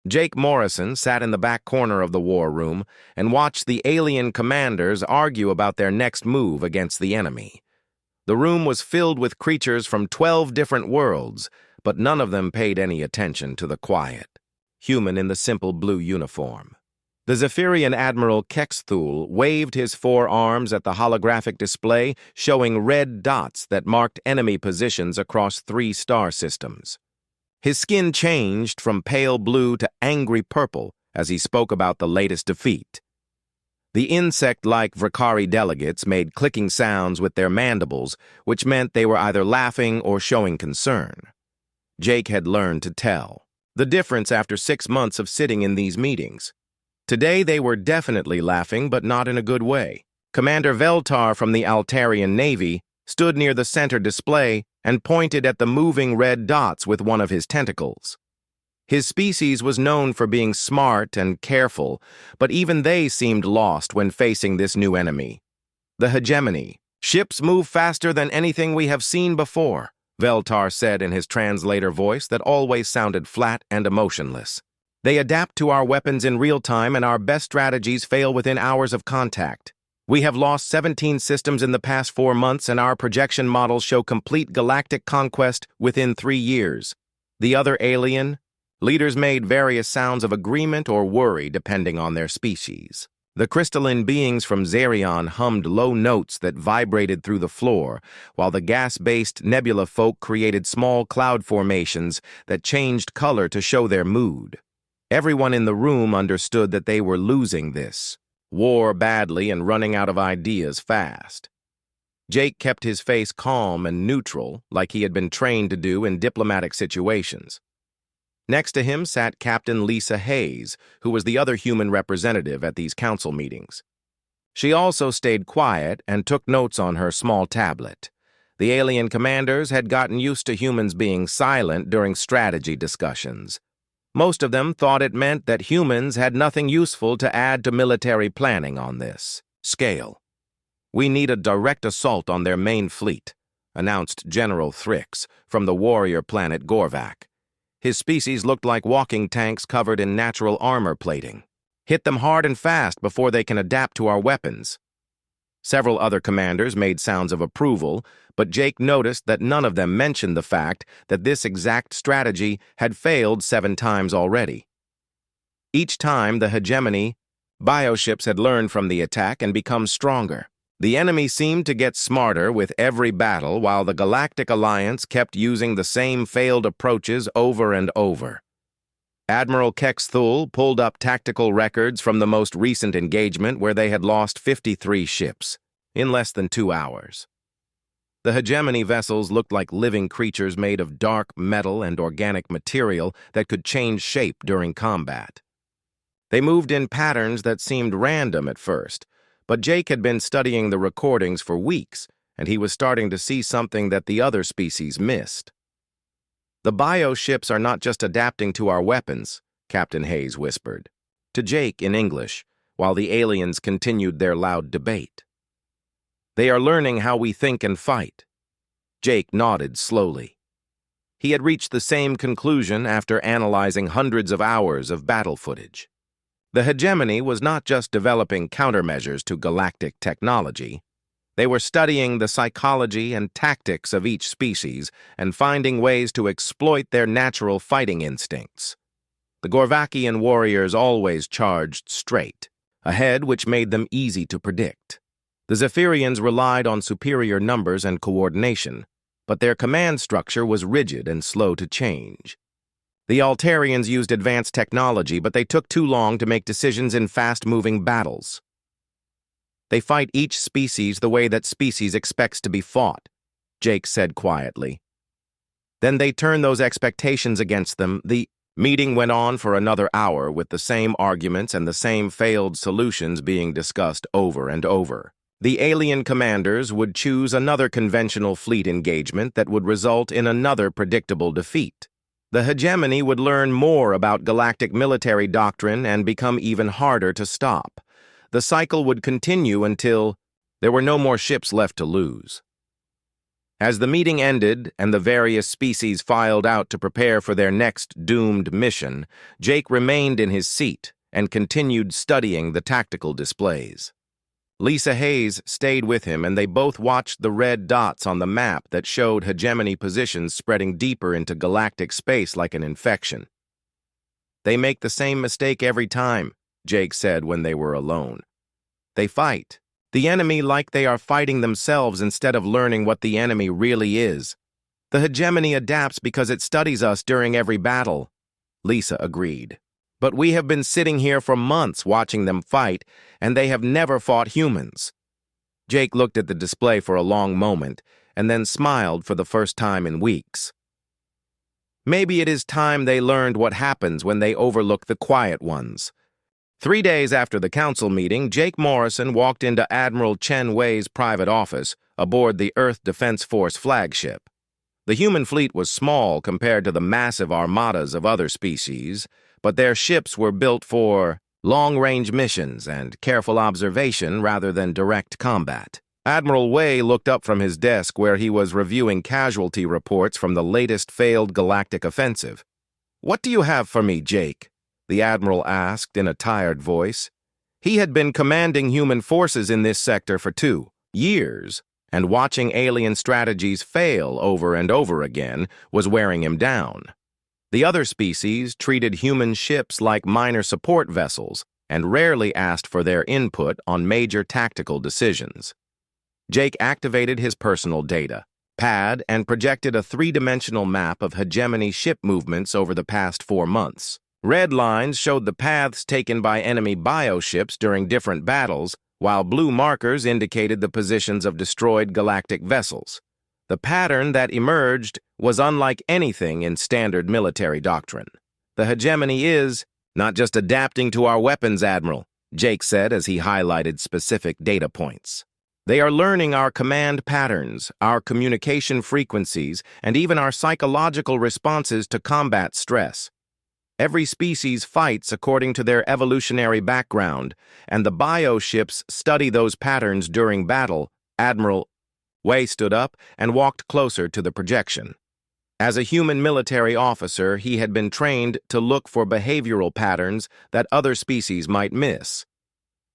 Jake Morrison sat in the back corner of the war room and watched the alien commanders argue about their next move against the enemy. The room was filled with creatures from 12 different worlds, but none of them paid any attention to the quiet human in the simple blue uniform. The Zephyrian Admiral Kexthul waved his 4 arms at the holographic display, showing red dots that marked enemy positions across 3 star systems. His skin changed from pale blue to angry purple as he spoke about the latest defeat. The insect-like Vrikari delegates made clicking sounds with their mandibles, which meant they were either laughing or showing concern. Jake had learned to tell the difference after 6 months of sitting in these meetings. Today they were definitely laughing, but not in a good way. Commander Veltar from the Altarian Navy stood near the center display and pointed at the moving red dots with one of his tentacles. His species was known for being smart and careful, but even they seemed lost when facing this new enemy. The hegemony. "Ships move faster than anything we have seen before," Veltar said in his translator voice that always sounded flat and emotionless. "They adapt to our weapons in real time, and our best strategies fail within hours of contact. We have lost 17 systems in the past 4 months, and our projection models show complete galactic conquest within 3 years. The other alien?" Leaders made various sounds of agreement or worry depending on their species. The crystalline beings from Zerion hummed low notes that vibrated through the floor, while the gas-based nebula folk created small cloud formations that changed color to show their mood. Everyone in the room understood that they were losing this war badly and running out of ideas fast. Jake kept his face calm and neutral, like he had been trained to do in diplomatic situations. Next to him sat Captain Lisa Hayes, who was the other human representative at these council meetings. She also stayed quiet and took notes on her small tablet. The alien commanders had gotten used to humans being silent during strategy discussions. Most of them thought it meant that humans had nothing useful to add to military planning on this scale. "We need a direct assault on their main fleet," announced General Thrix from the warrior planet Gorvak. His species looked like walking tanks covered in natural armor plating. "Hit them hard and fast before they can adapt to our weapons." Several other commanders made sounds of approval, but Jake noticed that none of them mentioned the fact that this exact strategy had failed 7 times already. Each time, the hegemony bioships had learned from the attack and become stronger. The enemy seemed to get smarter with every battle, while the Galactic Alliance kept using the same failed approaches over and over. Admiral Kexthul pulled up tactical records from the most recent engagement where they had lost 53 ships in less than 2 hours. The hegemony vessels looked like living creatures made of dark metal and organic material that could change shape during combat. They moved in patterns that seemed random at first, but Jake had been studying the recordings for weeks, and he was starting to see something that the other species missed. "The bioships are not just adapting to our weapons," Captain Hayes whispered to Jake in English, while the aliens continued their loud debate. "They are learning how we think and fight." Jake nodded slowly. He had reached the same conclusion after analyzing hundreds of hours of battle footage. The hegemony was not just developing countermeasures to galactic technology. They were studying the psychology and tactics of each species and finding ways to exploit their natural fighting instincts. The Gorvakian warriors always charged straight, ahead, which made them easy to predict. The Zephyrians relied on superior numbers and coordination, but their command structure was rigid and slow to change. The Altarians used advanced technology, but they took too long to make decisions in fast-moving battles. "They fight each species the way that species expects to be fought," Jake said quietly. "Then they turn those expectations against them." The meeting went on for another hour with the same arguments and the same failed solutions being discussed over and over. The alien commanders would choose another conventional fleet engagement that would result in another predictable defeat. The hegemony would learn more about galactic military doctrine and become even harder to stop. The cycle would continue until there were no more ships left to lose. As the meeting ended and the various species filed out to prepare for their next doomed mission, Jake remained in his seat and continued studying the tactical displays. Lisa Hayes stayed with him, and they both watched the red dots on the map that showed hegemony positions spreading deeper into galactic space like an infection. "They make the same mistake every time," Jake said when they were alone. "They fight the enemy like they are fighting themselves instead of learning what the enemy really is. The hegemony adapts because it studies us during every battle." Lisa agreed. "But we have been sitting here for months watching them fight, and they have never fought humans." Jake looked at the display for a long moment and then smiled for the first time in weeks. "Maybe it is time they learned what happens when they overlook the quiet ones." 3 days after the council meeting, Jake Morrison walked into Admiral Chen Wei's private office aboard the Earth Defense Force flagship. The human fleet was small compared to the massive armadas of other species, but their ships were built for long-range missions and careful observation rather than direct combat. Admiral Wei looked up from his desk where he was reviewing casualty reports from the latest failed galactic offensive. "What do you have for me, Jake?" the Admiral asked in a tired voice. He had been commanding human forces in this sector for 2 years, and watching alien strategies fail over and over again was wearing him down. The other species treated human ships like minor support vessels and rarely asked for their input on major tactical decisions. Jake activated his personal data pad and projected a 3-dimensional map of hegemony ship movements over the past 4 months. Red lines showed the paths taken by enemy bioships during different battles, while blue markers indicated the positions of destroyed galactic vessels. The pattern that emerged was unlike anything in standard military doctrine. "The hegemony is not just adapting to our weapons, Admiral," Jake said as he highlighted specific data points. "They are learning our command patterns, our communication frequencies, and even our psychological responses to combat stress. Every species fights according to their evolutionary background, and the bioships study those patterns during battle." Admiral Wei stood up and walked closer to the projection. As a human military officer, he had been trained to look for behavioral patterns that other species might miss.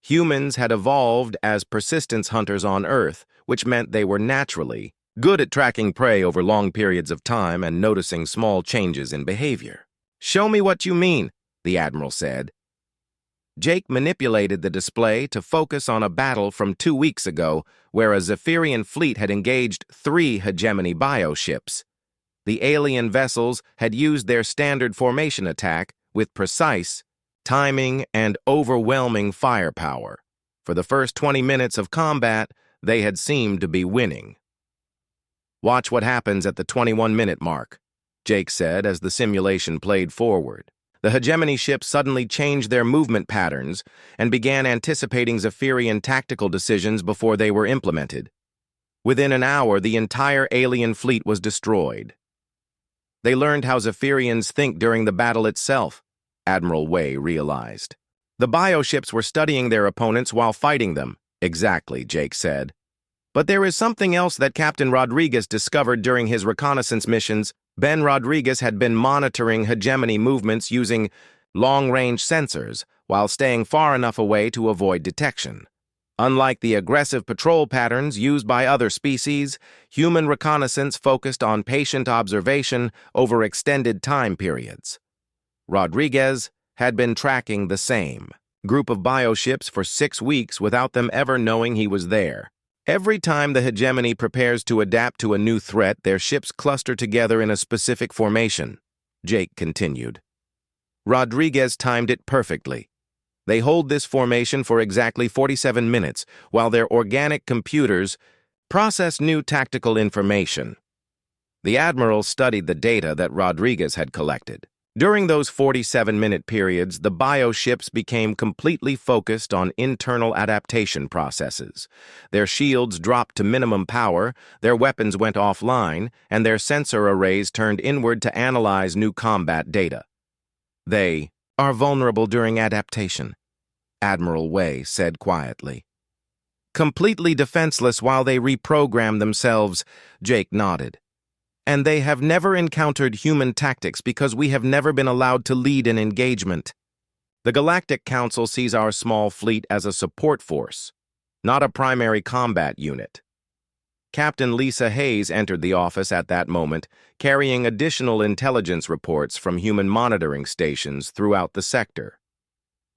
Humans had evolved as persistence hunters on Earth, which meant they were naturally good at tracking prey over long periods of time and noticing small changes in behavior. "Show me what you mean," the Admiral said. Jake manipulated the display to focus on a battle from 2 weeks ago where a Zephyrian fleet had engaged 3 hegemony bioships. The alien vessels had used their standard formation attack with precise timing and overwhelming firepower. For the first 20 minutes of combat, they had seemed to be winning. "Watch what happens at the 21-minute mark," Jake said as the simulation played forward. The hegemony ships suddenly changed their movement patterns and began anticipating Zephyrian tactical decisions before they were implemented. Within an hour, the entire alien fleet was destroyed. "They learned how Zephyrians think during the battle itself," Admiral Wei realized. "The bioships were studying their opponents while fighting them." "Exactly," Jake said. "But there is something else that Captain Rodriguez discovered during his reconnaissance missions." Ben Rodriguez had been monitoring hegemony movements using long-range sensors while staying far enough away to avoid detection. Unlike the aggressive patrol patterns used by other species, human reconnaissance focused on patient observation over extended time periods. Rodriguez had been tracking the same group of bioships for 6 weeks without them ever knowing he was there. Every time the hegemony prepares to adapt to a new threat, their ships cluster together in a specific formation, Jake continued. Rodriguez timed it perfectly. They hold this formation for exactly 47 minutes, while their organic computers process new tactical information. The Admiral studied the data that Rodriguez had collected. During those 47-minute periods, the bioships became completely focused on internal adaptation processes. Their shields dropped to minimum power, their weapons went offline, and their sensor arrays turned inward to analyze new combat data. "They are vulnerable during adaptation," Admiral Wei said quietly. Completely defenseless while they reprogram themselves, Jake nodded. And they have never encountered human tactics because we have never been allowed to lead an engagement. The Galactic Council sees our small fleet as a support force, not a primary combat unit. Captain Lisa Hayes entered the office at that moment, carrying additional intelligence reports from human monitoring stations throughout the sector.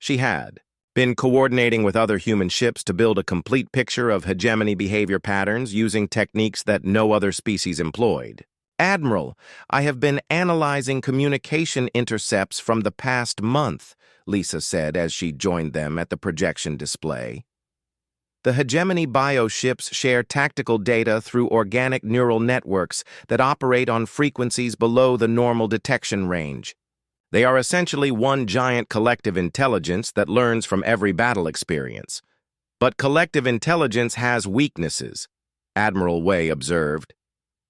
She had been coordinating with other human ships to build a complete picture of hegemony behavior patterns using techniques that no other species employed. Admiral, I have been analyzing communication intercepts from the past month, Lisa said as she joined them at the projection display. The hegemony bioships share tactical data through organic neural networks that operate on frequencies below the normal detection range. They are essentially one giant collective intelligence that learns from every battle experience. But collective intelligence has weaknesses, Admiral Way observed.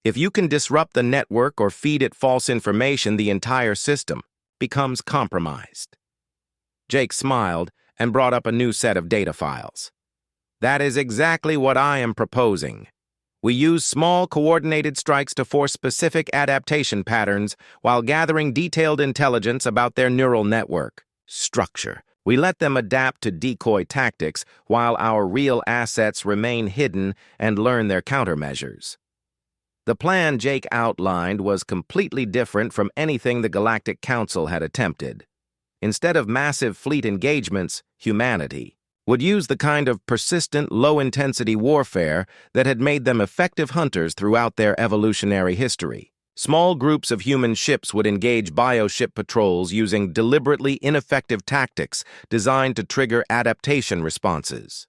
If you can disrupt the network or feed it false information, the entire system becomes compromised. Jake smiled and brought up a new set of data files. That is exactly what I am proposing. We use small coordinated strikes to force specific adaptation patterns while gathering detailed intelligence about their neural network structure. We let them adapt to decoy tactics while our real assets remain hidden and learn their countermeasures. The plan Jake outlined was completely different from anything the Galactic Council had attempted. Instead of massive fleet engagements, humanity would use the kind of persistent, low-intensity warfare that had made them effective hunters throughout their evolutionary history. Small groups of human ships would engage bioship patrols using deliberately ineffective tactics designed to trigger adaptation responses.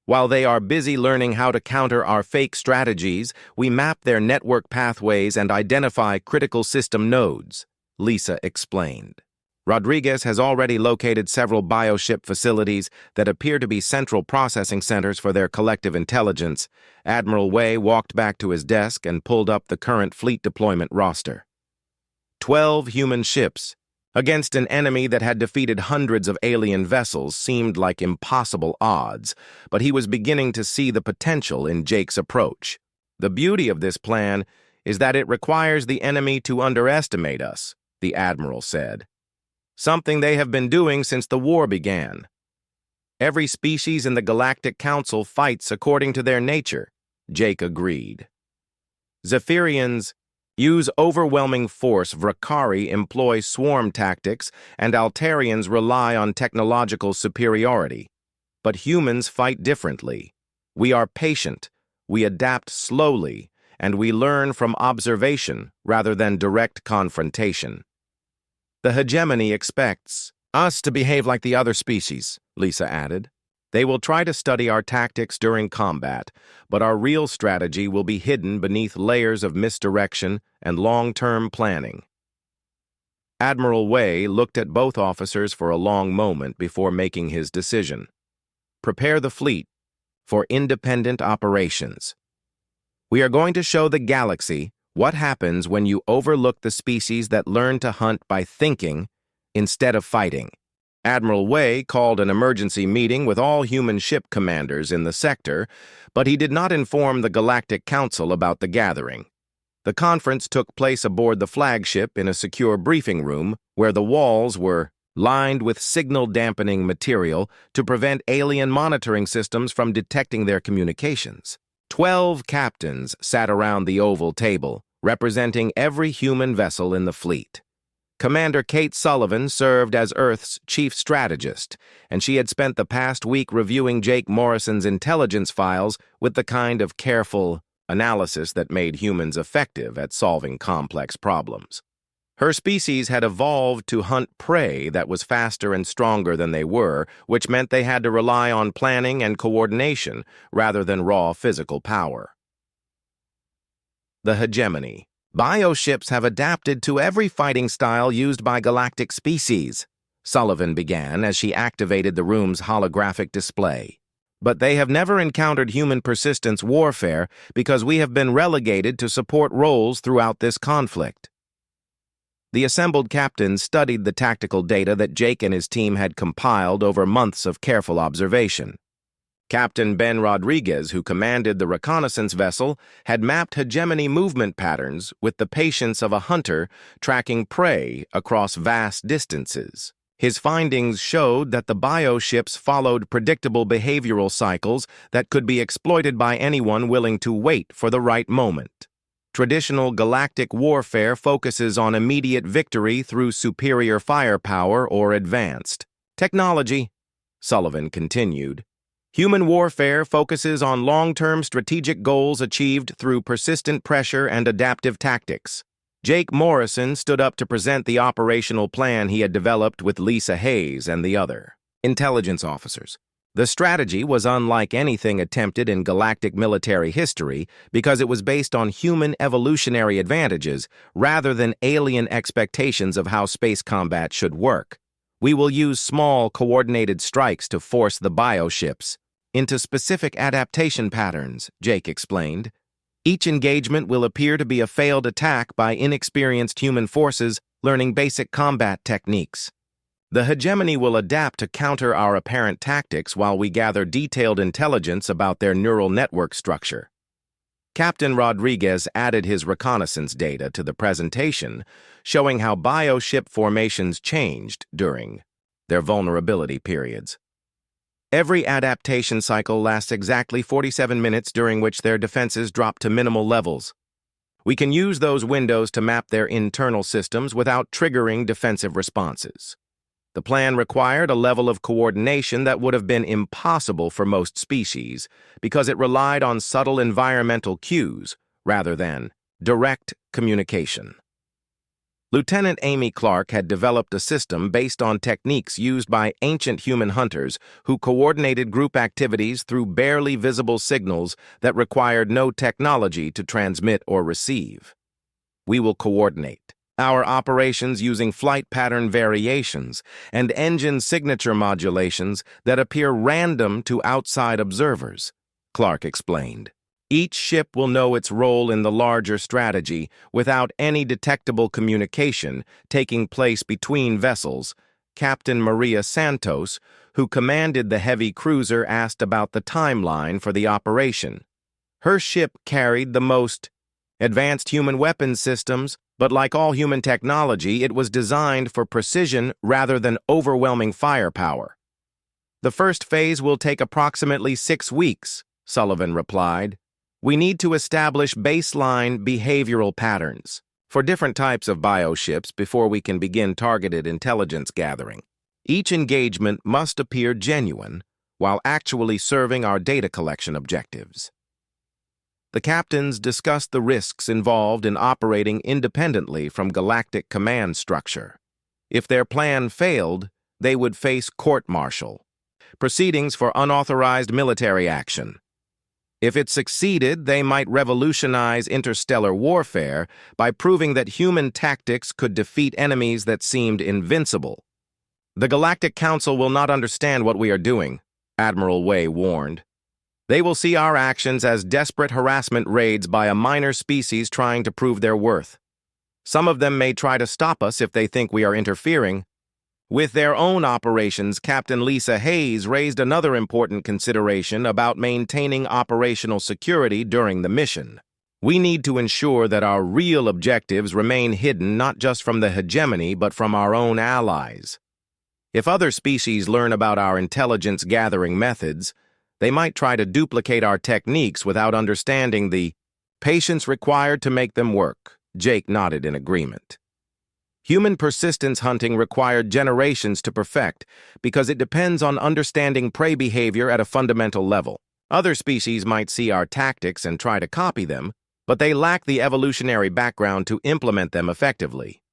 While they are busy learning how to counter our fake strategies, we map their network pathways and identify critical system nodes, Lisa explained. Rodriguez has already located several bioship facilities that appear to be central processing centers for their collective intelligence. Admiral Way walked back to his desk and pulled up the current fleet deployment roster. 12 human ships against an enemy that had defeated hundreds of alien vessels seemed like impossible odds, but he was beginning to see the potential in Jake's approach. The beauty of this plan is that it requires the enemy to underestimate us, the Admiral said. Something they have been doing since the war began. Every species in the Galactic Council fights according to their nature, Jake agreed. Zephyrians use overwhelming force, Vrakari employ swarm tactics, and Altarians rely on technological superiority. But humans fight differently. We are patient, we adapt slowly, and we learn from observation rather than direct confrontation. The hegemony expects us to behave like the other species, Lisa added. They will try to study our tactics during combat, but our real strategy will be hidden beneath layers of misdirection and long-term planning. Admiral Way looked at both officers for a long moment before making his decision. Prepare the fleet for independent operations. We are going to show the galaxy what happens when you overlook the species that learn to hunt by thinking instead of fighting. Admiral Way called an emergency meeting with all human ship commanders in the sector, but he did not inform the Galactic Council about the gathering. The conference took place aboard the flagship in a secure briefing room where the walls were lined with signal-dampening material to prevent alien monitoring systems from detecting their communications. 12 captains sat around the oval table, representing every human vessel in the fleet. Commander Kate Sullivan served as Earth's chief strategist, and she had spent the past week reviewing Jake Morrison's intelligence files with the kind of careful analysis that made humans effective at solving complex problems. Her species had evolved to hunt prey that was faster and stronger than they were, which meant they had to rely on planning and coordination rather than raw physical power. The hegemony. Bioships have adapted to every fighting style used by galactic species, Sullivan began as she activated the room's holographic display. But they have never encountered human persistence warfare because we have been relegated to support roles throughout this conflict. The assembled captains studied the tactical data that Jake and his team had compiled over months of careful observation. Captain Ben Rodriguez, who commanded the reconnaissance vessel, had mapped hegemony movement patterns with the patience of a hunter tracking prey across vast distances. His findings showed that the bioships followed predictable behavioral cycles that could be exploited by anyone willing to wait for the right moment. Traditional galactic warfare focuses on immediate victory through superior firepower or advanced technology, Sullivan continued. Human warfare focuses on long-term strategic goals achieved through persistent pressure and adaptive tactics. Jake Morrison stood up to present the operational plan he had developed with Lisa Hayes and the other intelligence officers. The strategy was unlike anything attempted in galactic military history because it was based on human evolutionary advantages rather than alien expectations of how space combat should work. We will use small, coordinated strikes to force the bioships into specific adaptation patterns, Jake explained. Each engagement will appear to be a failed attack by inexperienced human forces learning basic combat techniques. The hegemony will adapt to counter our apparent tactics while we gather detailed intelligence about their neural network structure. Captain Rodriguez added his reconnaissance data to the presentation, showing how bioship formations changed during their vulnerability periods. Every adaptation cycle lasts exactly 47 minutes, during which their defenses drop to minimal levels. We can use those windows to map their internal systems without triggering defensive responses. The plan required a level of coordination that would have been impossible for most species because it relied on subtle environmental cues rather than direct communication. Lieutenant Amy Clark had developed a system based on techniques used by ancient human hunters who coordinated group activities through barely visible signals that required no technology to transmit or receive. We will coordinate our operations using flight pattern variations and engine signature modulations that appear random to outside observers, Clark explained. Each ship will know its role in the larger strategy without any detectable communication taking place between vessels. Captain Maria Santos, who commanded the heavy cruiser, asked about the timeline for the operation. Her ship carried the most advanced human weapons systems, but like all human technology, it was designed for precision rather than overwhelming firepower. The first phase will take approximately 6 weeks, Sullivan replied. We need to establish baseline behavioral patterns for different types of bioships before we can begin targeted intelligence gathering. Each engagement must appear genuine while actually serving our data collection objectives. The captains discussed the risks involved in operating independently from galactic command structure. If their plan failed, they would face court-martial, proceedings for unauthorized military action. If it succeeded, they might revolutionize interstellar warfare by proving that human tactics could defeat enemies that seemed invincible. The Galactic Council will not understand what we are doing, Admiral Way warned. They will see our actions as desperate harassment raids by a minor species trying to prove their worth. Some of them may try to stop us if they think we are interfering. With their own operations, Captain Lisa Hayes raised another important consideration about maintaining operational security during the mission. We need to ensure that our real objectives remain hidden not just from the hegemony but from our own allies. If other species learn about our intelligence-gathering methods, they might try to duplicate our techniques without understanding the patience required to make them work. Jake nodded in agreement. Human persistence hunting required generations to perfect because it depends on understanding prey behavior at a fundamental level. Other species might see our tactics and try to copy them, but they lack the evolutionary background to implement them effectively.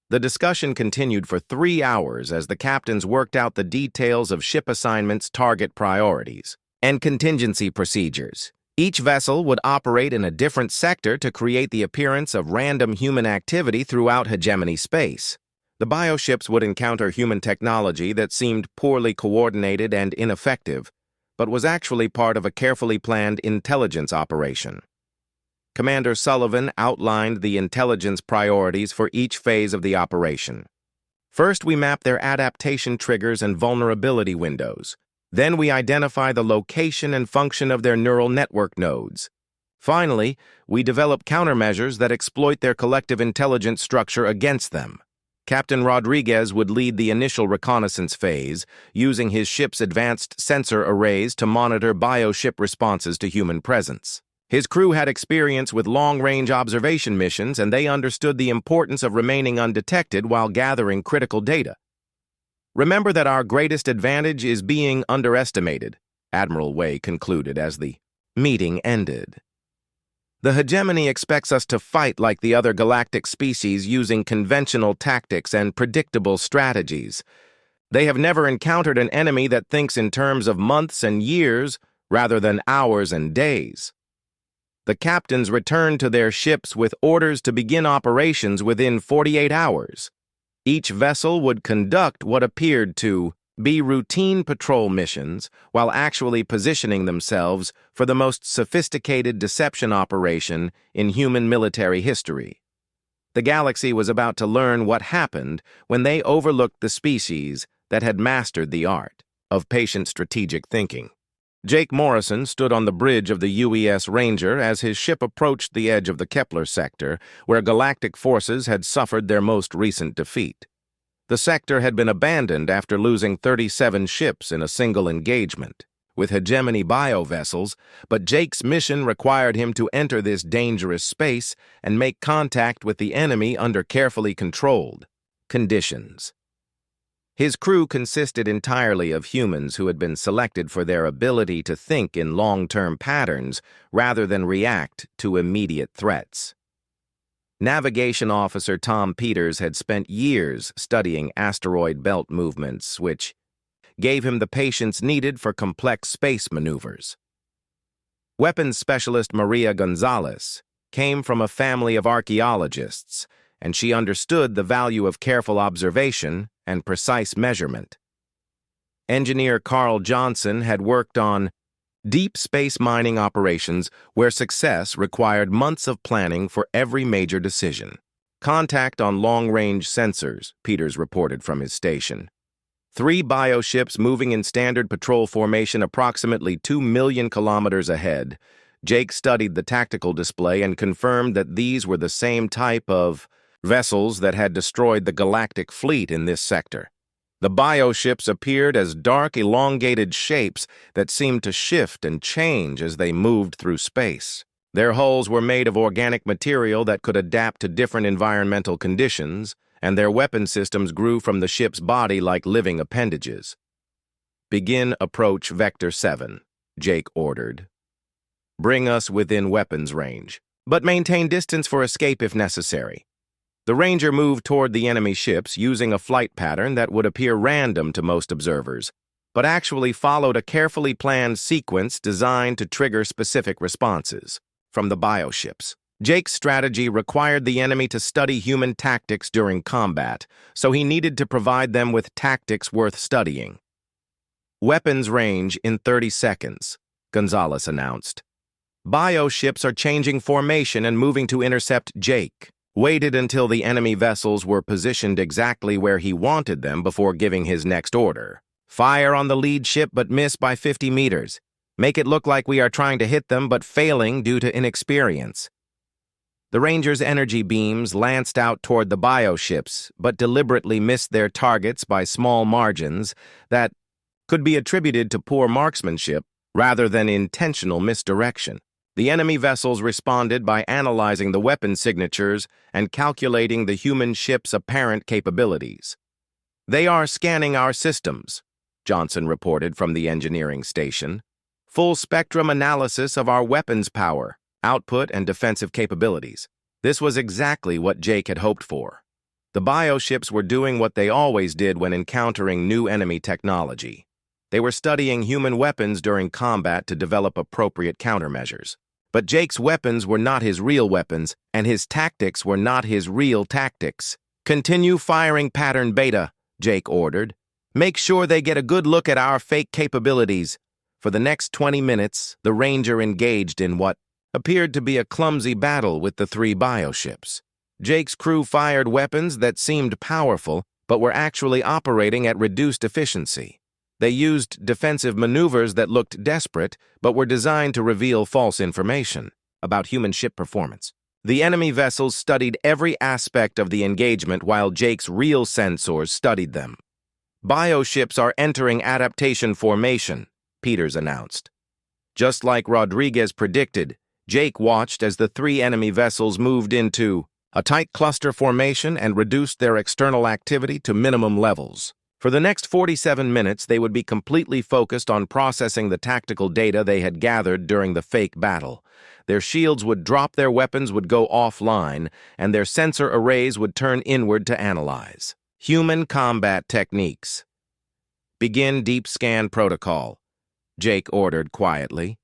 The discussion continued for 3 hours as the captains worked out the details of ship assignments, target priorities, and contingency procedures. Each vessel would operate in a different sector to create the appearance of random human activity throughout hegemony space. The bioships would encounter human technology that seemed poorly coordinated and ineffective, but was actually part of a carefully planned intelligence operation. Commander Sullivan outlined the intelligence priorities for each phase of the operation. First, we mapped their adaptation triggers and vulnerability windows. Then we identify the location and function of their neural network nodes. Finally, we develop countermeasures that exploit their collective intelligence structure against them. Captain Rodriguez would lead the initial reconnaissance phase, using his ship's advanced sensor arrays to monitor bioship responses to human presence. His crew had experience with long-range observation missions, and they understood the importance of remaining undetected while gathering critical data. "Remember that our greatest advantage is being underestimated," Admiral Way concluded as the meeting ended. "The hegemony expects us to fight like the other galactic species using conventional tactics and predictable strategies. They have never encountered an enemy that thinks in terms of months and years rather than hours and days." The captains returned to their ships with orders to begin operations within 48 hours. Each vessel would conduct what appeared to be routine patrol missions while actually positioning themselves for the most sophisticated deception operation in human military history. The galaxy was about to learn what happened when they overlooked the species that had mastered the art of patient strategic thinking. Jake Morrison stood on the bridge of the UES Ranger as his ship approached the edge of the Kepler sector, where galactic forces had suffered their most recent defeat. The sector had been abandoned after losing 37 ships in a single engagement with hegemony biovessels, but Jake's mission required him to enter this dangerous space and make contact with the enemy under carefully controlled conditions. His crew consisted entirely of humans who had been selected for their ability to think in long-term patterns rather than react to immediate threats. Navigation Officer Tom Peters had spent years studying asteroid belt movements, which gave him the patience needed for complex space maneuvers. Weapons Specialist Maria Gonzalez came from a family of archaeologists, and she understood the value of careful observation and precise measurement. Engineer Carl Johnson had worked on deep space mining operations where success required months of planning for every major decision. "Contact on long-range sensors," Peters reported from his station. 3 bioships moving in standard patrol formation approximately 2 million kilometers ahead. Jake studied the tactical display and confirmed that these were the same type of vessels that had destroyed the galactic fleet in this sector. The bioships appeared as dark, elongated shapes that seemed to shift and change as they moved through space. Their hulls were made of organic material that could adapt to different environmental conditions, and their weapon systems grew from the ship's body like living appendages. "Begin approach Vector 7, Jake ordered. "Bring us within weapons range, but maintain distance for escape if necessary." The Ranger moved toward the enemy ships using a flight pattern that would appear random to most observers, but actually followed a carefully planned sequence designed to trigger specific responses from the bioships. Jake's strategy required the enemy to study human tactics during combat, so he needed to provide them with tactics worth studying. "Weapons range in 30 seconds, Gonzalez announced. Bioships are changing formation and moving to intercept Jake. Waited until the enemy vessels were positioned exactly where he wanted them before giving his next order. "Fire on the lead ship but miss by 50 meters. Make it look like we are trying to hit them but failing due to inexperience." The Ranger's energy beams lanced out toward the bioships, but deliberately missed their targets by small margins that could be attributed to poor marksmanship rather than intentional misdirection. The enemy vessels responded by analyzing the weapon signatures and calculating the human ship's apparent capabilities. "They are scanning our systems," Johnson reported from the engineering station. "Full spectrum analysis of our weapons power, output, and defensive capabilities." This was exactly what Jake had hoped for. The bioships were doing what they always did when encountering new enemy technology. They were studying human weapons during combat to develop appropriate countermeasures. But Jake's weapons were not his real weapons, and his tactics were not his real tactics. "Continue firing pattern beta," Jake ordered. "Make sure they get a good look at our fake capabilities." For the next 20 minutes, the Ranger engaged in what appeared to be a clumsy battle with the 3 bioships. Jake's crew fired weapons that seemed powerful, but were actually operating at reduced efficiency. They used defensive maneuvers that looked desperate, but were designed to reveal false information about human ship performance. The enemy vessels studied every aspect of the engagement while Jake's real sensors studied them. Bioships are entering adaptation formation, Peters announced. Just like Rodriguez predicted, Jake watched as the three enemy vessels moved into a tight cluster formation and reduced their external activity to minimum levels. For the next 47 minutes, they would be completely focused on processing the tactical data they had gathered during the fake battle. Their shields would drop, their weapons would go offline, and their sensor arrays would turn inward to analyze. Human combat techniques. Begin deep scan protocol, Jake ordered quietly.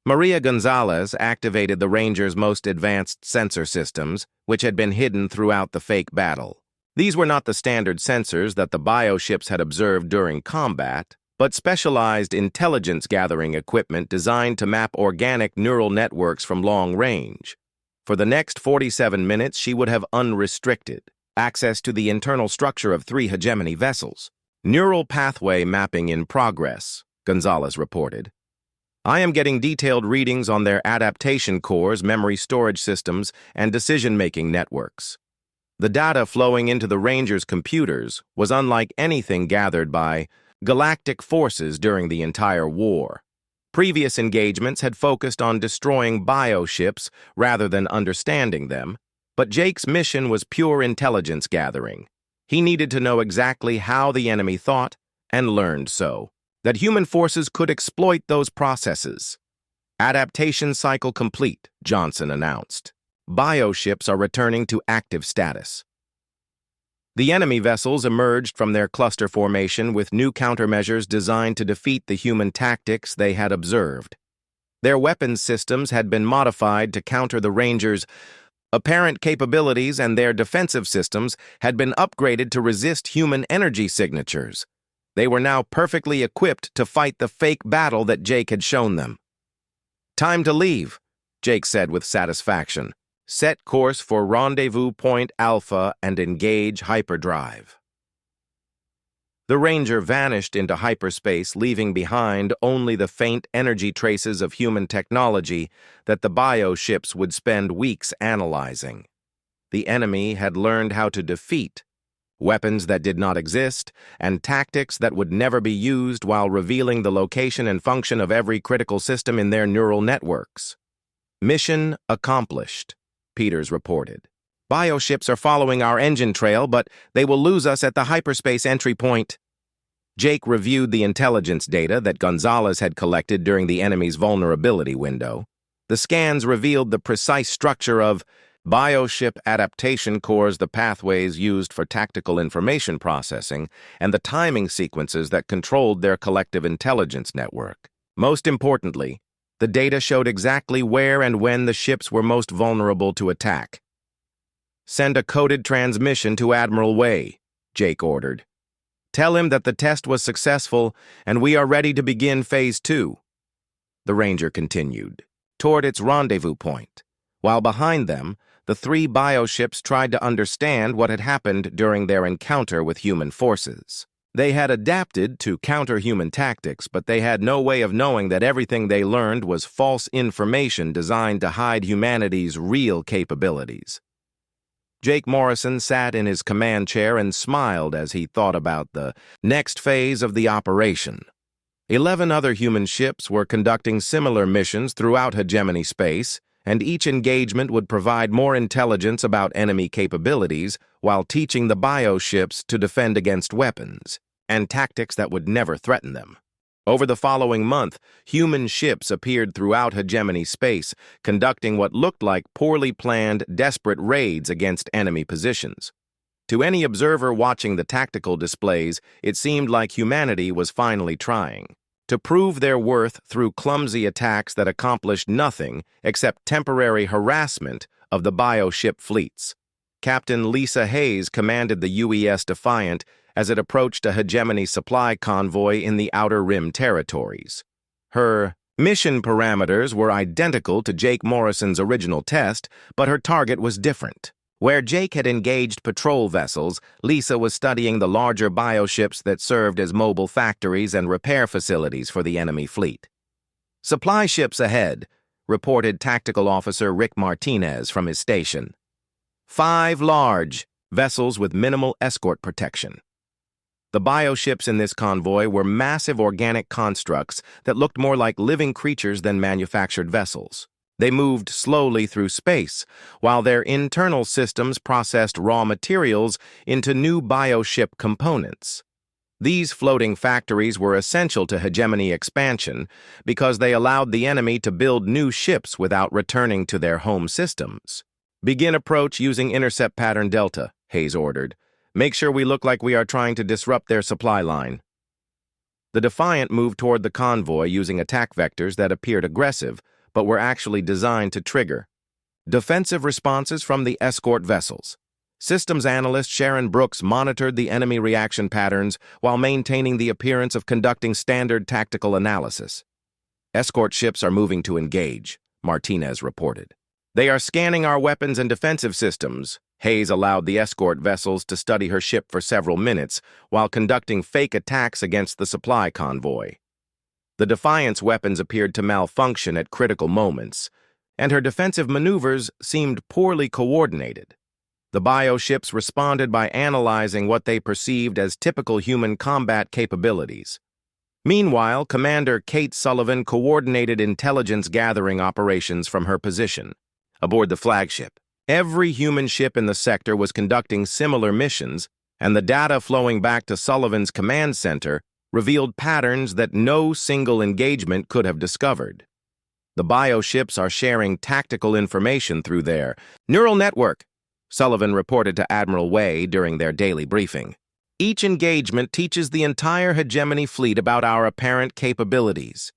Maria Gonzalez activated the Rangers' most advanced sensor systems, which had been hidden throughout the fake battle. These were not the standard sensors that the bioships had observed during combat, but specialized intelligence-gathering equipment designed to map organic neural networks from long range. For the next 47 minutes, she would have unrestricted access to the internal structure of three hegemony vessels. Neural pathway mapping in progress, Gonzalez reported. I am getting detailed readings on their adaptation cores, memory storage systems, and decision-making networks. The data flowing into the Rangers' computers was unlike anything gathered by galactic forces during the entire war. Previous engagements had focused on destroying bioships rather than understanding them, but Jake's mission was pure intelligence gathering. He needed to know exactly how the enemy thought, and learned so, that human forces could exploit those processes. Adaptation cycle complete, Johnson announced. Bioships are returning to active status. The enemy vessels emerged from their cluster formation with new countermeasures designed to defeat the human tactics they had observed. Their weapons systems had been modified to counter the Rangers' apparent capabilities, and their defensive systems had been upgraded to resist human energy signatures. They were now perfectly equipped to fight the fake battle that Jake had shown them. Time to leave, Jake said with satisfaction. Set course for Rendezvous Point Alpha and engage hyperdrive. The Ranger vanished into hyperspace, leaving behind only the faint energy traces of human technology that the bioships would spend weeks analyzing. The enemy had learned how to defeat weapons that did not exist, and tactics that would never be used, while revealing the location and function of every critical system in their neural networks. Mission accomplished, Peters reported. Bioships are following our engine trail, but they will lose us at the hyperspace entry point. Jake reviewed the intelligence data that Gonzalez had collected during the enemy's vulnerability window. The scans revealed the precise structure of bioship adaptation cores, the pathways used for tactical information processing, and the timing sequences that controlled their collective intelligence network. Most importantly, the data showed exactly where and when the ships were most vulnerable to attack. Send a coded transmission to Admiral Way, Jake ordered. Tell him that the test was successful and we are ready to begin Phase 2. The Ranger continued toward its rendezvous point, while behind them, the three bioships tried to understand what had happened during their encounter with human forces. They had adapted to counter human tactics, but they had no way of knowing that everything they learned was false information designed to hide humanity's real capabilities. Jake Morrison sat in his command chair and smiled as he thought about the next phase of the operation. 11 other human ships were conducting similar missions throughout hegemony space, and each engagement would provide more intelligence about enemy capabilities while teaching the bioships to defend against weapons and tactics that would never threaten them. Over the following month, human ships appeared throughout hegemony space, conducting what looked like poorly planned, desperate raids against enemy positions. To any observer watching the tactical displays, it seemed like humanity was finally trying to prove their worth through clumsy attacks that accomplished nothing except temporary harassment of the bioship fleets. Captain Lisa Hayes commanded the UES Defiant as it approached a hegemony supply convoy in the Outer Rim territories. Her mission parameters were identical to Jake Morrison's original test, but her target was different. Where Jake had engaged patrol vessels, Lisa was studying the larger bioships that served as mobile factories and repair facilities for the enemy fleet. "Supply ships ahead," reported Tactical Officer Rick Martinez from his station. 5 large vessels with minimal escort protection. The bioships in this convoy were massive organic constructs that looked more like living creatures than manufactured vessels. They moved slowly through space, while their internal systems processed raw materials into new bioship components. These floating factories were essential to hegemony expansion because they allowed the enemy to build new ships without returning to their home systems. "Begin approach using intercept pattern Delta," Hayes ordered. "Make sure we look like we are trying to disrupt their supply line." The Defiant moved toward the convoy using attack vectors that appeared aggressive, but were actually designed to trigger defensive responses from the escort vessels. Systems analyst Sharon Brooks monitored the enemy reaction patterns while maintaining the appearance of conducting standard tactical analysis. "Escort ships are moving to engage," Martinez reported. "They are scanning our weapons and defensive systems." Hayes allowed the escort vessels to study her ship for several minutes while conducting fake attacks against the supply convoy. The Defiant's weapons appeared to malfunction at critical moments, and her defensive maneuvers seemed poorly coordinated. The bioships responded by analyzing what they perceived as typical human combat capabilities. Meanwhile, Commander Kate Sullivan coordinated intelligence gathering operations from her position. Aboard the flagship, every human ship in the sector was conducting similar missions, and the data flowing back to Sullivan's command center revealed patterns that no single engagement could have discovered. "The bioships are sharing tactical information through their neural network," Sullivan reported to Admiral Way during their daily briefing. "Each engagement teaches the entire hegemony fleet about our apparent capabilities."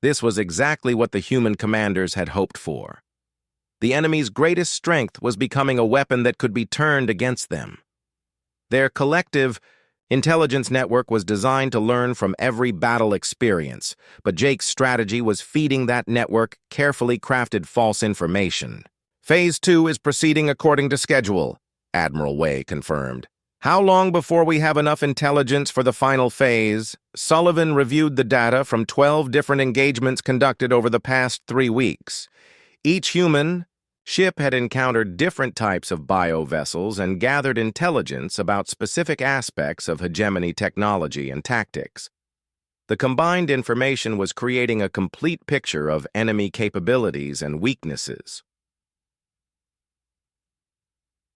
This was exactly what the human commanders had hoped for. The enemy's greatest strength was becoming a weapon that could be turned against them. Their collective intelligence network was designed to learn from every battle experience, but Jake's strategy was feeding that network carefully crafted false information. "Phase 2 is proceeding according to schedule," Admiral Way confirmed. "How long before we have enough intelligence for the final phase?" Sullivan reviewed the data from 12 different engagements conducted over the past 3 weeks. Each human ship had encountered different types of bio-vessels and gathered intelligence about specific aspects of hegemony technology and tactics. The combined information was creating a complete picture of enemy capabilities and weaknesses.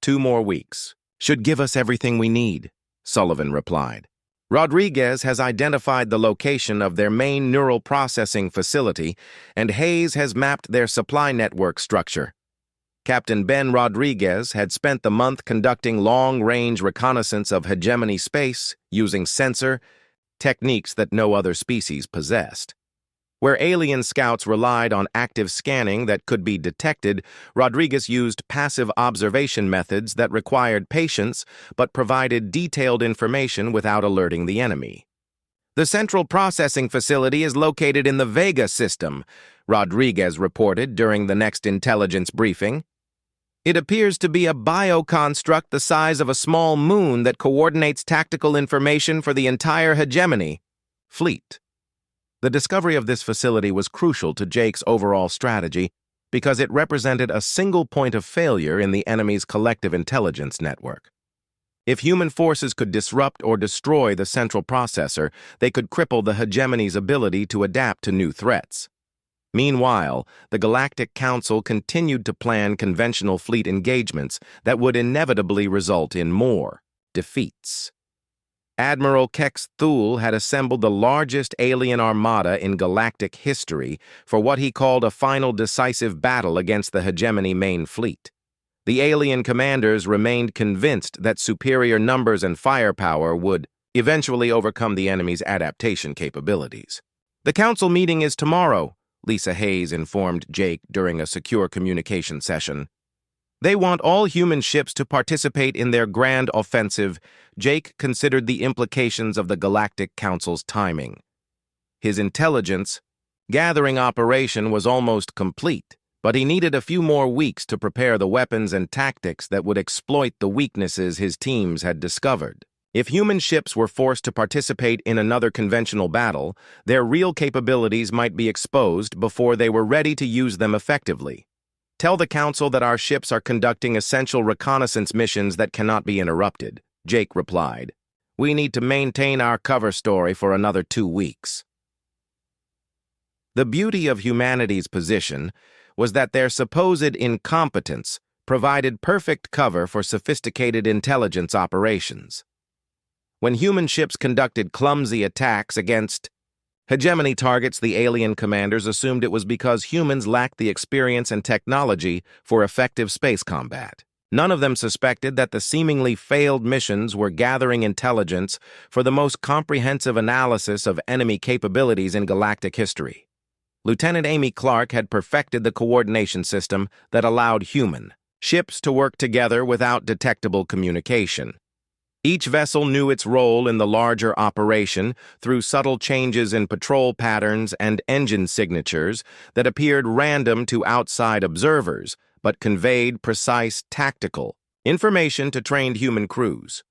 2 more weeks should give us everything we need, Sullivan replied. Rodriguez has identified the location of their main neural processing facility, and Hayes has mapped their supply network structure. Captain Ben Rodriguez had spent the month conducting long-range reconnaissance of hegemony space using sensor techniques that no other species possessed. Where alien scouts relied on active scanning that could be detected, Rodriguez used passive observation methods that required patience but provided detailed information without alerting the enemy. "The central processing facility is located in the Vega system," Rodriguez reported during the next intelligence briefing. "It appears to be a bioconstruct the size of a small moon that coordinates tactical information for the entire hegemony fleet." The discovery of this facility was crucial to Jake's overall strategy because it represented a single point of failure in the enemy's collective intelligence network. If human forces could disrupt or destroy the central processor, they could cripple the hegemony's ability to adapt to new threats. Meanwhile, the Galactic Council continued to plan conventional fleet engagements that would inevitably result in more defeats. Admiral Kex Thule had assembled the largest alien armada in galactic history for what he called a final decisive battle against the hegemony main fleet. The alien commanders remained convinced that superior numbers and firepower would eventually overcome the enemy's adaptation capabilities. "The council meeting is tomorrow," Lisa Hayes informed Jake during a secure communication session. "They want all human ships to participate in their grand offensive." Jake considered the implications of the Galactic Council's timing. His intelligence gathering operation was almost complete, but he needed a few more weeks to prepare the weapons and tactics that would exploit the weaknesses his teams had discovered. If human ships were forced to participate in another conventional battle, their real capabilities might be exposed before they were ready to use them effectively. Tell the Council that our ships are conducting essential reconnaissance missions that cannot be interrupted, Jake replied. We need to maintain our cover story for another 2 weeks. The beauty of humanity's position was that their supposed incompetence provided perfect cover for sophisticated intelligence operations. When human ships conducted clumsy attacks against hegemony targets, the alien commanders assumed it was because humans lacked the experience and technology for effective space combat. None of them suspected that the seemingly failed missions were gathering intelligence for the most comprehensive analysis of enemy capabilities in galactic history. Lieutenant Amy Clark had perfected the coordination system that allowed human ships to work together without detectable communication. Each vessel knew its role in the larger operation through subtle changes in patrol patterns and engine signatures that appeared random to outside observers, but conveyed precise tactical information to trained human crews.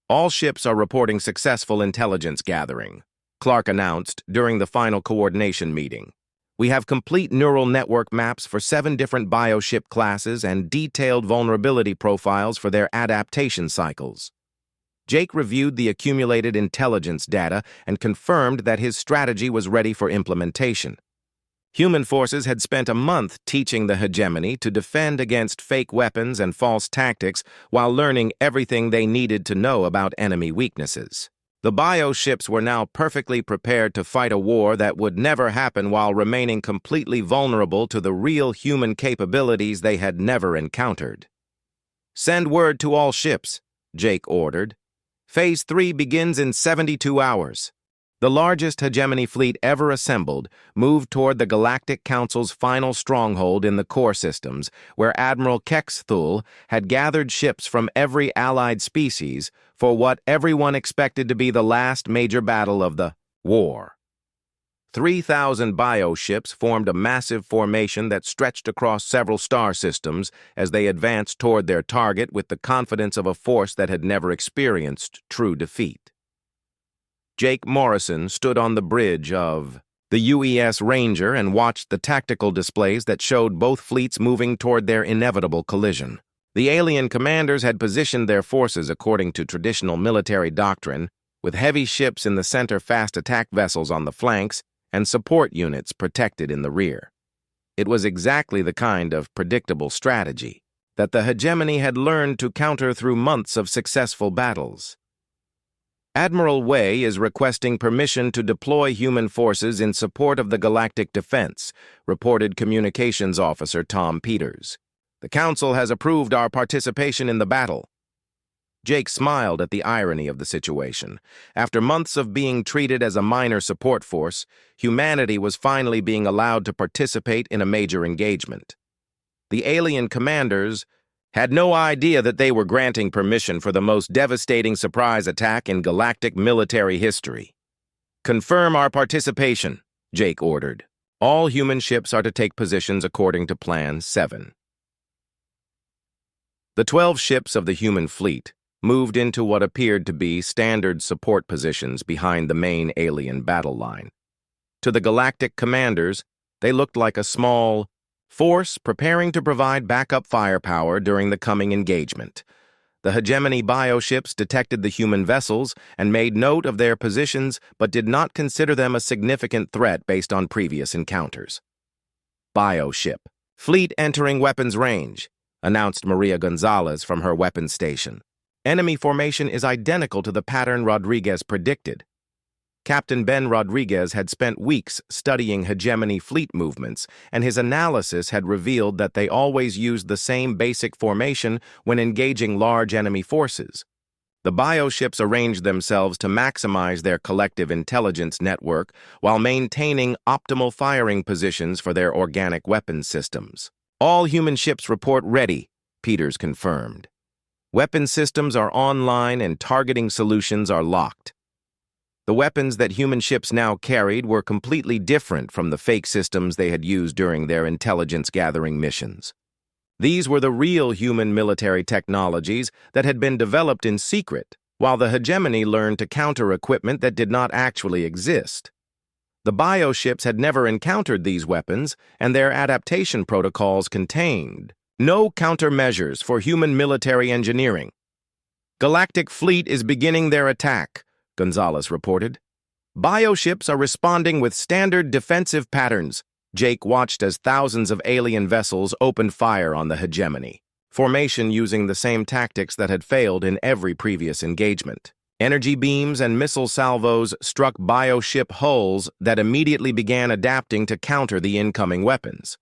All ships are reporting successful intelligence gathering, Clark announced during the final coordination meeting. We have complete neural network maps for 7 different bioship classes and detailed vulnerability profiles for their adaptation cycles. Jake reviewed the accumulated intelligence data and confirmed that his strategy was ready for implementation. Human forces had spent a month teaching the hegemony to defend against fake weapons and false tactics while learning everything they needed to know about enemy weaknesses. The bioships were now perfectly prepared to fight a war that would never happen while remaining completely vulnerable to the real human capabilities they had never encountered. Send word to all ships, Jake ordered. Phase 3 begins in 72 hours. The largest hegemony fleet ever assembled moved toward the Galactic Council's final stronghold in the core systems, where Admiral Kexthul had gathered ships from every allied species for what everyone expected to be the last major battle of the war. 3,000 bioships formed a massive formation that stretched across several star systems as they advanced toward their target with the confidence of a force that had never experienced true defeat. Jake Morrison stood on the bridge of the UES Ranger and watched the tactical displays that showed both fleets moving toward their inevitable collision. The alien commanders had positioned their forces according to traditional military doctrine, with heavy ships in the center, fast attack vessels on the flanks, and support units protected in the rear. It was exactly the kind of predictable strategy that the hegemony had learned to counter through months of successful battles. Admiral Wei is requesting permission to deploy human forces in support of the galactic defense, reported Communications Officer Tom Peters. The Council has approved our participation in the battle. Jake smiled at the irony of the situation. After months of being treated as a minor support force, humanity was finally being allowed to participate in a major engagement. The alien commanders had no idea that they were granting permission for the most devastating surprise attack in galactic military history. Confirm our participation, Jake ordered. All human ships are to take positions according to Plan 7. The 12 ships of the human fleet moved into what appeared to be standard support positions behind the main alien battle line. To the galactic commanders, they looked like a small force preparing to provide backup firepower during the coming engagement. The hegemony bioships detected the human vessels and made note of their positions but did not consider them a significant threat based on previous encounters. Bioship. Fleet entering weapons range, announced Maria Gonzalez from her weapons station. Enemy formation is identical to the pattern Rodriguez predicted. Captain Ben Rodriguez had spent weeks studying hegemony fleet movements, and his analysis had revealed that they always used the same basic formation when engaging large enemy forces. The bioships arranged themselves to maximize their collective intelligence network while maintaining optimal firing positions for their organic weapons systems. All human ships report ready, Peters confirmed. Weapon systems are online and targeting solutions are locked. The weapons that human ships now carried were completely different from the fake systems they had used during their intelligence-gathering missions. These were the real human military technologies that had been developed in secret, while the hegemony learned to counter equipment that did not actually exist. The bioships had never encountered these weapons, and their adaptation protocols contained no countermeasures for human military engineering. Galactic Fleet is beginning their attack, Gonzalez reported. Bioships are responding with standard defensive patterns. Jake watched as thousands of alien vessels opened fire on the hegemony, formation using the same tactics that had failed in every previous engagement. Energy beams and missile salvos struck bioship hulls that immediately began adapting to counter the incoming weapons.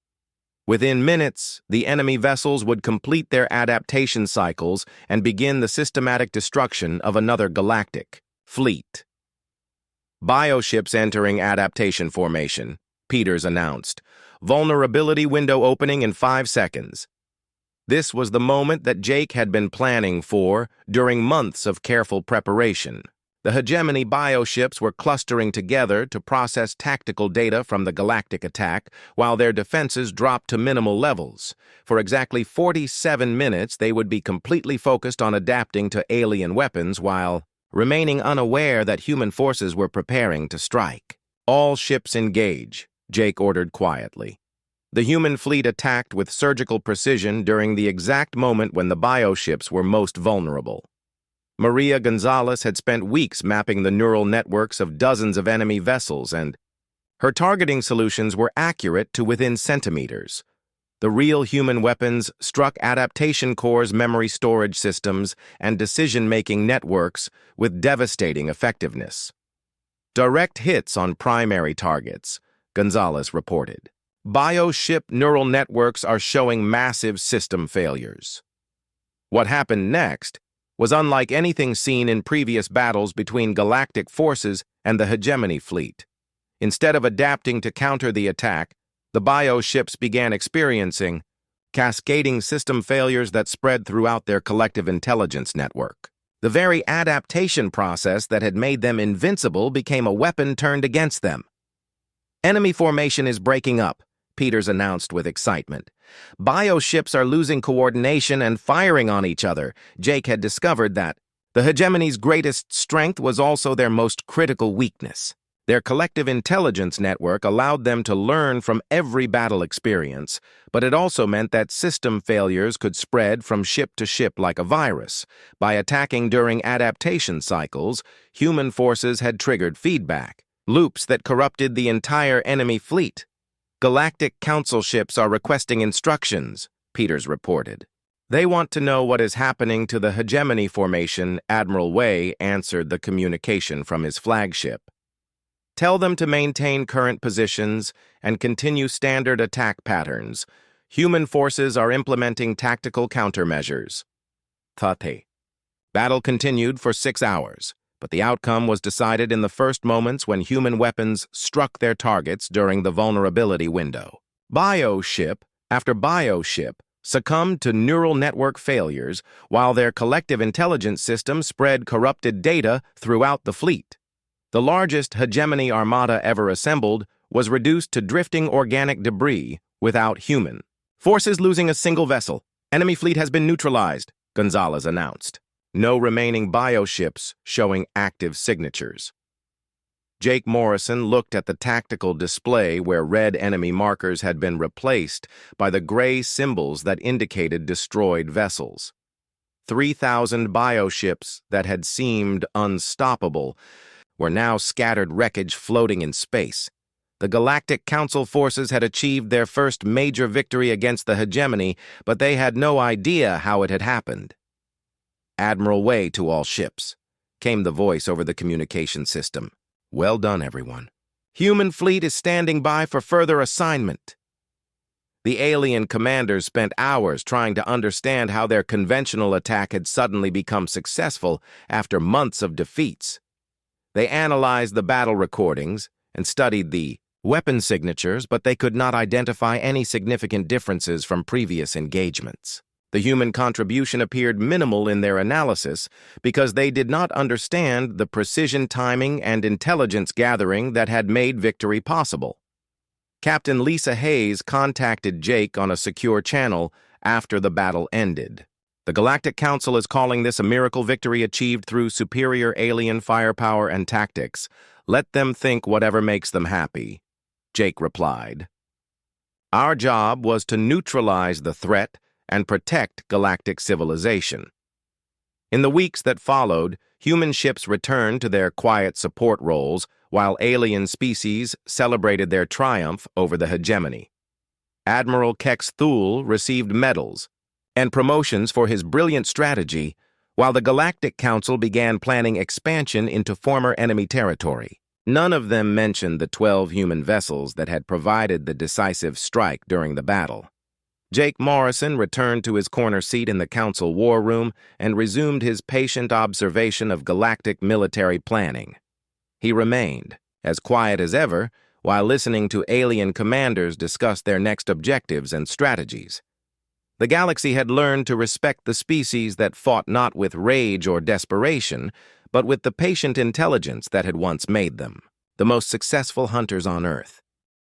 Within minutes, the enemy vessels would complete their adaptation cycles and begin the systematic destruction of another galactic fleet. Bioships entering adaptation formation, Peters announced. Vulnerability window opening in 5 seconds. This was the moment that Jake had been planning for during months of careful preparation. The hegemony bioships were clustering together to process tactical data from the galactic attack, while their defenses dropped to minimal levels. For exactly 47 minutes, they would be completely focused on adapting to alien weapons while remaining unaware that human forces were preparing to strike. All ships engage, Jake ordered quietly. The human fleet attacked with surgical precision during the exact moment when the bioships were most vulnerable. Maria Gonzalez had spent weeks mapping the neural networks of dozens of enemy vessels, and her targeting solutions were accurate to within centimeters. The real human weapons struck adaptation cores, memory storage systems, and decision-making networks with devastating effectiveness. Direct hits on primary targets, Gonzalez reported. Bioship neural networks are showing massive system failures. What happened next was unlike anything seen in previous battles between galactic forces and the hegemony fleet. Instead of adapting to counter the attack, the bioships began experiencing cascading system failures that spread throughout their collective intelligence network. The very adaptation process that had made them invincible became a weapon turned against them. Enemy formation is breaking up, Peters announced with excitement. Bioships are losing coordination and firing on each other. Jake had discovered that the hegemony's greatest strength was also their most critical weakness. Their collective intelligence network allowed them to learn from every battle experience, but it also meant that system failures could spread from ship to ship like a virus. By attacking during adaptation cycles, human forces had triggered feedback loops that corrupted the entire enemy fleet. Galactic Council ships are requesting instructions, Peters reported. They want to know what is happening to the hegemony formation. Admiral Way answered the communication from his flagship. Tell them to maintain current positions and continue standard attack patterns. Human forces are implementing tactical countermeasures. Tate. Battle continued for 6 hours. But the outcome was decided in the first moments when human weapons struck their targets during the vulnerability window. Bioship after bioship succumbed to neural network failures, while their collective intelligence system spread corrupted data throughout the fleet. The largest hegemony armada ever assembled was reduced to drifting organic debris without human forces losing a single vessel. Enemy fleet has been neutralized, Gonzalez announced. No remaining bioships showing active signatures. Jake Morrison looked at the tactical display where red enemy markers had been replaced by the gray symbols that indicated destroyed vessels. 3,000 bioships that had seemed unstoppable were now scattered wreckage floating in space. The Galactic Council forces had achieved their first major victory against the hegemony, but they had no idea how it had happened. Admiral Way to all ships, came the voice over the communication system. Well done, everyone. Human fleet is standing by for further assignment. The alien commanders spent hours trying to understand how their conventional attack had suddenly become successful after months of defeats. They analyzed the battle recordings and studied the weapon signatures, but they could not identify any significant differences from previous engagements. The human contribution appeared minimal in their analysis because they did not understand the precision timing and intelligence gathering that had made victory possible. Captain Lisa Hayes contacted Jake on a secure channel after the battle ended. The Galactic Council is calling this a miracle victory achieved through superior alien firepower and tactics. Let them think whatever makes them happy, Jake replied. Our job was to neutralize the threat and protect galactic civilization. In the weeks that followed, human ships returned to their quiet support roles while alien species celebrated their triumph over the hegemony. Admiral Kex Thule received medals and promotions for his brilliant strategy, while the Galactic Council began planning expansion into former enemy territory. None of them mentioned the 12 human vessels that had provided the decisive strike during the battle. Jake Morrison returned to his corner seat in the Council war room and resumed his patient observation of galactic military planning. He remained, as quiet as ever, while listening to alien commanders discuss their next objectives and strategies. The galaxy had learned to respect the species that fought not with rage or desperation, but with the patient intelligence that had once made them the most successful hunters on Earth.